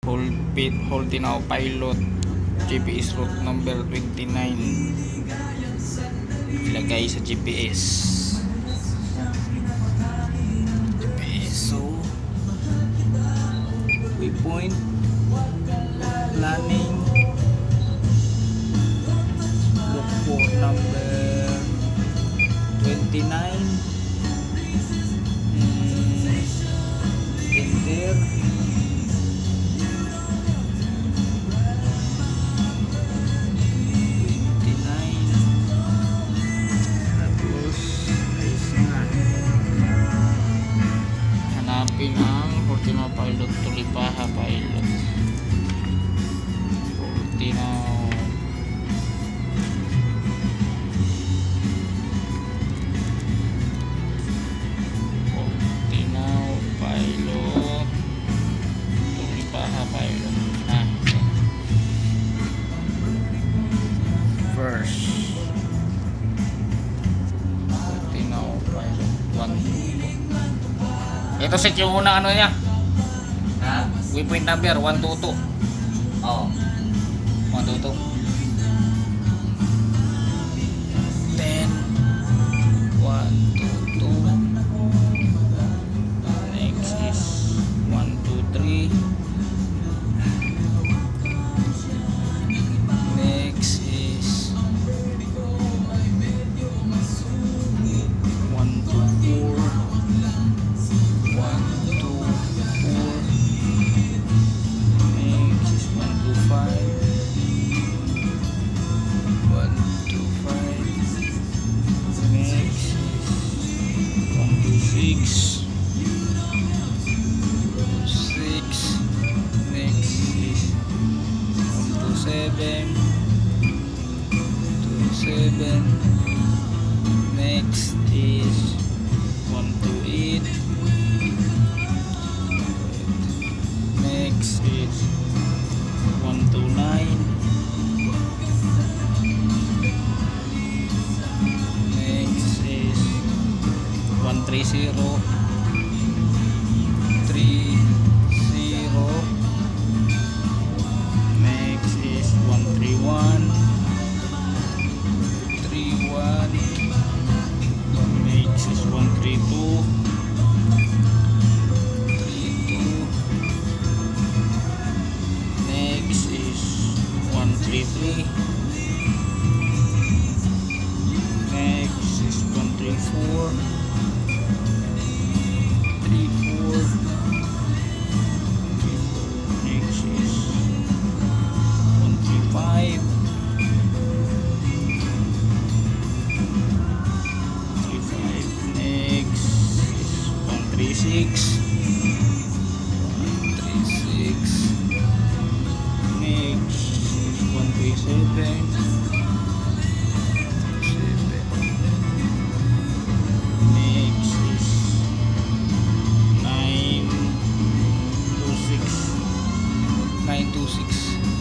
Holtinao Pilot GPS route number 29 ilagay sa GPS. So waypoint planning, look for number 29, enter. Hanapin ang Holtinao Pilot, Tulipaha Pilot. Holtinao Pilot, Tulipaha Pilot. First Holtinao Pilot 1. Ito set yung unang ano niya. Ha? Waypoint number 122. Oo. 122. 10 122. Next is 123. Next is 124. 124. Next is 125. 125. Next is 126. 6. Next is 127. 27. Next is 128. Next is 129. Next is 130. 30. Next is 131. 31. Next is 132. 32. Next is 133. Next is 134. 34. Next is 135. 35. Next is 136. 136. Next is 137. 37. Next is 926. 926.